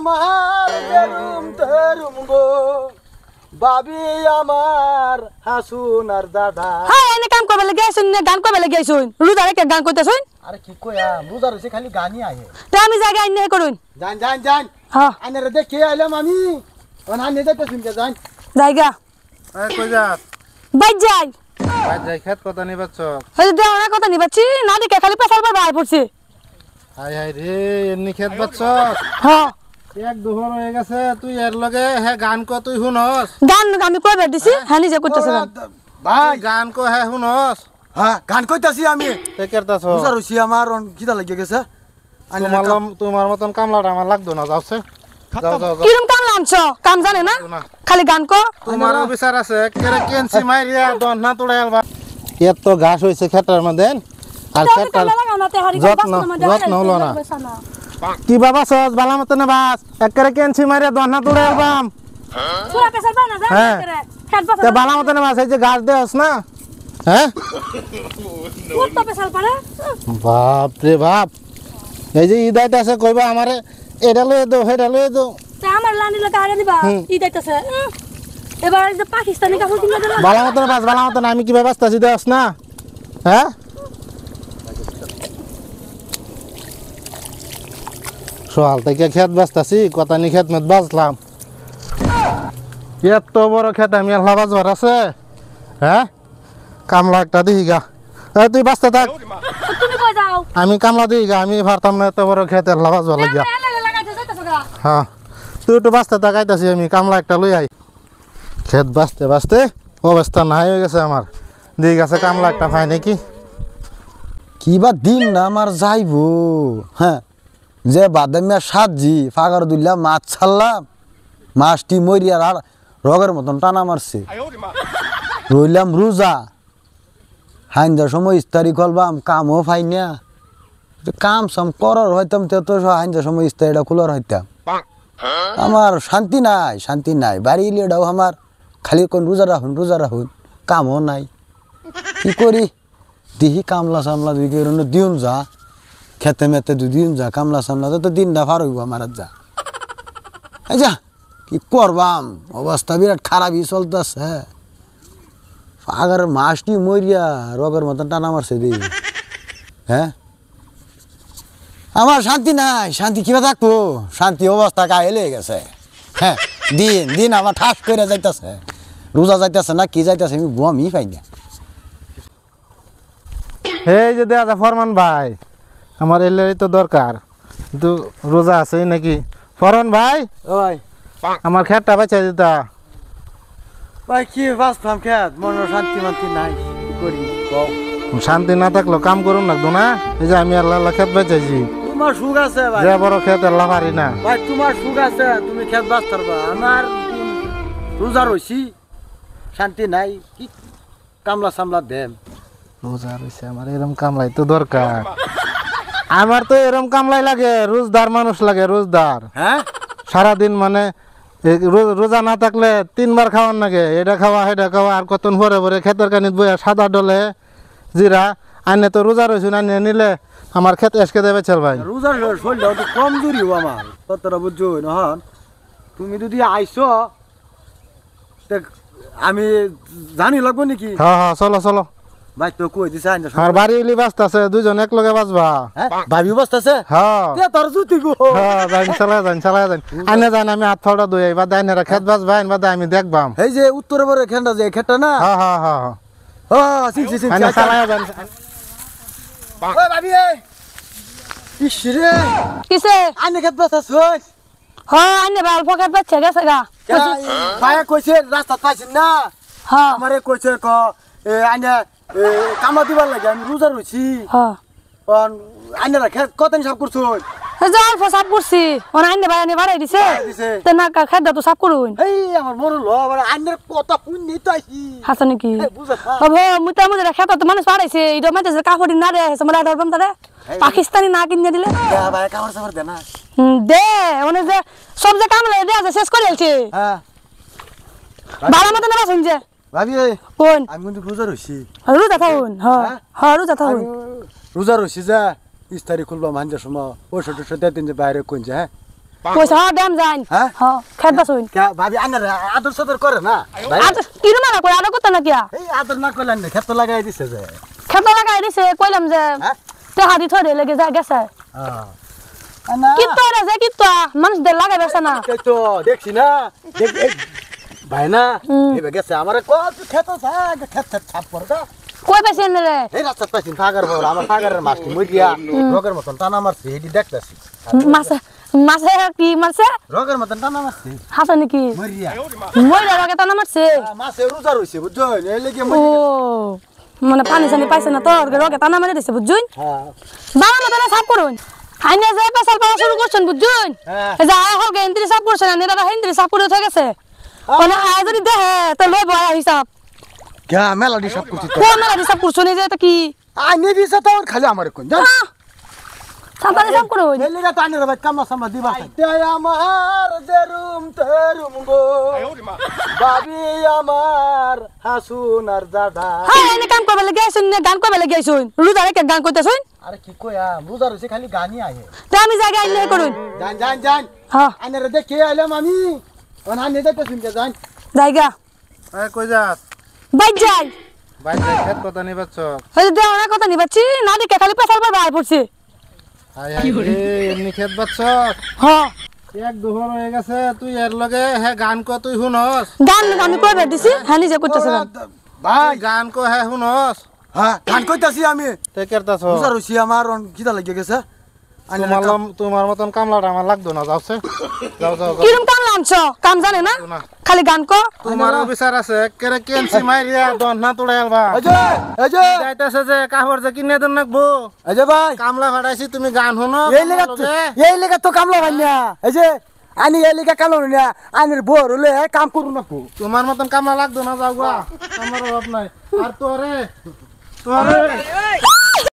আমার তেরুম তেরুম গো বাবি আমার হাসুনার দাদা। হ্যাঁ এনে কাম করবে লাগে আইছুন না গান করবে লাগে আইছুন রুদারে কে গান কইতাছুন। আরে কি কইয়া বুঝার হইছে খালি গানই আহে। তে আমি জায়গা আইনে করুন জান জান জান হ্যাঁ আইনারে দেখে আইলাম আমি ওনা নে যাইতে শুনকে জান জায়গা এই কই যাস বাইর যাই ভাই যাই খেত কথা নিবাচ্ছ এই যে দেওয়া কথা নিবাচ্ছি না দেখে খালি পেছাল পর বাইরে পড়ছে। হাই হাই রে এমনি খেত বাচ্ছ হ্যাঁ এক দুহর হয়ে গেছে তুই এর লগে হে গান ক তুই শুনস গান আমি কইবার দিছি হ্যাঁ নিজে কইতাছ গান ভাই গান ক হে শুনস হ্যাঁ গান কইতাছি আমি তে কেরতাছ বুঝার হইছে আমার কিটা লাগিয়ে গেছে তোমার মতন কামলাটা আমার লাগতো না যাওছে যাও যাও যাও কিরম কাম লামছ কাম জানে না খালি গান কো তোমার বিচার আছে কেরে কেনসি মাইরিয়া দন্না তোড়ে আলবা এত তো ঘাস হইছে খেতের মধ্যে আর খেতটার যত্ন হলো না কি বাবা সস বালা মত না বাস একরে কেনসি মাইরিয়া দন্না তোড়ে আলবাম পুরা পেছাল পর না যা হ্যাঁ তে বালা মত না বাস এই যে ঘাস দেস না হ্যাঁ কত পেছাল পরে বাপ রে বাপ এই যে ইদাইতে আছে কইবা আমারে এটা লয়ে দাও হেটা লয়ে দাও তে আমার লানি লাগা আগে দিবা ই যাইতাছে এবার যে পাকিস্তানি কাপড় কিনে দিলা বালা মতন বাস বালা মতন আমি কি ব্যবস্থা দেস না হ্যাঁ সোহাল থেকে খেত বাঁচতাছি কথা নি খেত মেত বাঁচলাম এত বড় খেত আমি আল্লাহ বাজবার আছে হ্যাঁ কামলা একটা দিই গা তুই বাঁচতে থাক তুমি কই যাও আমি কামলা দিই গা আমি পারতাম না এত বড় খেত আল্লাহ বাজবার লাগিয়া লাগাইতে যাইতাছ গা হ্যাঁ তুই একটু বাঁচতে তাকাইতাছি আমি কামলা একটা লই আই খেত বাঁচতে বাঁচতে অবস্থা নাই হয়ে গেছে আমার দিই গেছে কামলা একটা পাই নাকি কিবা দিন না আমার যাইবো হ্যাঁ যে বাদামিয়া সাজি ফাগার দুইলা মাছ ছাড়লাম মাছটি মরিয়ার আর রগের মতন টানা মারছে রইলাম রোজা হাইন্দার সময় ইস্তারি খুলবাম কামও পাই না কাম সাম করার হইতাম তো হাইন্দার সময় ইস্তারিটা খুলার হইতাম আমার শান্তি নাই বাড়ি এলেও আমার খালি কোন রোজা রাখুন কামও নাই কি করি দিহি কামলা সামলা দুই দিউন যা খেতে মেতে দিন যা কামলা সামলা তো দিন না ফার হইব আমার যা এই যা কি করবাম অবস্থা বিরাট খারাপই চলতেছে আগার মাছটি মরিয়া রগের মতন টানা মারছে দি হ্যাঁ আমার শান্তি কিবা থাকবো শান্তি অবস্থা কাহিলে গেছে হ্যাঁ দিন আমার ঠাস করে যাইতেছে রোজা যাইতেছে না কি যাইতেছে আমি গমই পাই না এই যে দেখা ফরমান ভাই আমার এলেরই তো দরকার কিন্তু রোজা আছে নাকি ফরমান ভাই ওই আমার খেতটা বাঁচা দিতা ভাই কি বাঁচতাম খেত মনের শান্তি মান্তি নাই কি করি শান্তি না থাকলো কাম করুন লাগতো না এই যে আমি আল্লাহ খেত বাঁচাইছি তোমার সুখ আছে ভাই যে বড় খেত আল্লাহ পারি না ভাই তোমার সুখ আছে তুমি খেত বাঁচ পারবা আমার রোজা রইছি শান্তি নাই কি কামলা সামলা দেম রোজা রয়েছে আমার এরম কামলাই তো দরকার আমার তো এরম কামলাই লাগে রোজদার মানুষ লাগে রোজদার হ্যাঁ সারাদিন মানে রোজা না থাকলে 3 বার খাওয়ার লাগে এটা খাওয়া সেটা খাওয়া আর কতন ভরে ভরে খেতের কানিত বইয়া সাদা ডলে জিরা আনে তো রোজা রয়েছুন আনে নিলে আমার খেতে এসকে দেবে চল ভাই রোজার শরীরটা তো কমজোরি হবো আমার ততটা বুঝছো নহন তুমি যদি আইসো আমি জানি লাগবো নাকি হ্যাঁ হ্যাঁ চলো চলো ভাই তো কই দিছে আইনা আর বাড়ি এলি বাঁচতেছে দুজন এক লগে বাঁচবা ভাবি বসতেছে হ্যাঁ তোর জুতি গো হ্যাঁ যাই চালা আনে যান আমি হাত ফাওড়া দুই বা দাইনেরা খেত বাঁচবা আইন বা আমি দেখবাম এই যে উত্তরে বড় খেনটা যে খেটটা না হ্যাঁ হ্যাঁ হ্যাঁ চিনছি চালায় যান ওই ভাবি ইসরে কিসে আইনে খেত বসতাছ হ্যাঁ আইনে বাল পকেট বাচ্চা গেছে গা ভাইয়া কইছে রাস্তা পাইছেন না হ্যাঁ আমারে কইছে আইনা কামা দিবার লাগে আমি রোজা রইছি হ্যাঁ আইনারা খেত কত সাপ করছো জল ফসাপ করছি ওনা আইনে বাড়ানি বাড়াই দিছে তে না খাদ্য তো সাপ করুন এই আমার মনে হলো আইনের কথা পুণ্যই তো আইছি হাসা নাকি বুঝা হবে মুতা মুজে খেত তো মানুষ বাড়াইছে এটা মাঝে কাপড় না রে সমলা ধরবাম তারে পাকিস্তানি না কিনে দিলে ভাই কামড় সামর দে না দে মানে যে সব যে কামলে দে আছে শেষ করে আলছে হ্যাঁ বালা মত না শুনছে ভাবি কোন আমি কিন্তু রোজা রইছি রোজা থাকুন হ্যাঁ হ্যাঁ রোজা থাকুন রোজা রইছি যা ইস্তারি খুলবা মানজার সময় ওই ছোট ছোট দিন যে বাইরে কোন যে হ্যাঁ পয়সা দাম যাই হ্যাঁ? হ্যাঁ খেত বাসুন কে ভাবি আনার আদর সদর করে না ভাই আর কিরো মারা কই আর কত না কিয়া এই আদর না করলেন না ক্ষেত লাগাই দিছে যে খেত লাগাই দিছে কইলাম যে হ্যাঁ তে হাদি থরে লেগে যা গেছে না কিতো রে যে কিতো মানুষ দে লাগাই বেছে না এই তো দেখছি না ভাই না এবে গেছে আমারে কত ক্ষেত আছে ক্ষেত ছাপ করে দাও কই পেছেন রে এই রাস্তা পাইছিন ফাগার বল আমার ফাগারের মাছটি মরিয়া রোগের মতন টানা মারছে এটি দেখতেছি মাছে মাছে কি মারছে রোগের মতন টানা মারছে হাসা নাকি মরিয়া মইলা রগে টানা মারছে মাছে রোজা রইছে বুঝছো এই লাগি ও মানে পানি সানি পাইছে না তো রগে টানা মারি দিছে বুঝুন হ্যাঁ বাবা মতন সাফ করুন আইনে যে পেছাল পাওয়া শুরু করছেন বুঝুন হ্যাঁ। যা হোক এন্ত্রি সাফ করছেন নেতা হেন্দ্রি সাফ করে হয়ে গেছে মানে আয় যদি দেহে তো লই বয়া হিসাব কে মেলাডি সব করছি তো কোন মেলা হিসাব করছেন এই যে এটা কি আই নে দিছে তো খালি আমার কোন জান সাবারে সাফ করুন এই লাগা টানে ভাই কামলা সামা দিবা তাই আমার যে রুম তেরুম গো বাবি আমার হাসুনার দাদা হ্যাঁ এনে কাম করবে লাগে গেছুন না গান করবে লাগে গেছুন রুদারে কে গান করতেছুন আরে কি কইয়া রোজা রইছে খালি গানি আহে তে আমি জায়গা আইনে করুন জান জান জান হ্যাঁ আনারে দেখে আইলাম আমি ওনা নে দেখতে শুনতে জান জায়গা এই কই যাস বাইক যাই ভাই খেত কথা নিবাচ্ছ এই যে দেওয়ার কথা নিবাচ্ছি না দেখে খালি পেছাল পাবে আয় পড়ছে হাই হাই রে এমনি খেত বাচ্ছ হ্যাঁ এক দুহর হয়ে গেছে তুই এর লগে হে গান কো তুই শুনস গান আমি কইবে দিছি হ্যাঁ নিজে করতেছে গান ভাই গান কো হে শুনস হ্যাঁ গান কইতাছি আমি তে কেরতাছ রোজা রইছি আমার কিটা লাগে গেছে তোমার মতন কামলাটা আমার লাগতো না যাওছে যাও যাও যাও। কিরম কাম লানছ কাম জানে না না। খালি গান কো তোমার বিচার আছে কেরে কেনসি মাইরিয়া দন না তোড়ে আলবা এই যে যাইতাছে যে কাপড় যে কিনে দেন নাকবো এই যে ভাই কামলা ভাড়াইছি তুমি গান শুনো এই লেগা তো কামলা ভাই না এই যে আনি এই লেগা কালো না আনির বড় হলে কাম করু না তোমার মতন কামলা লাগতো না যাও গা আমার অভাব নাই আর তোরে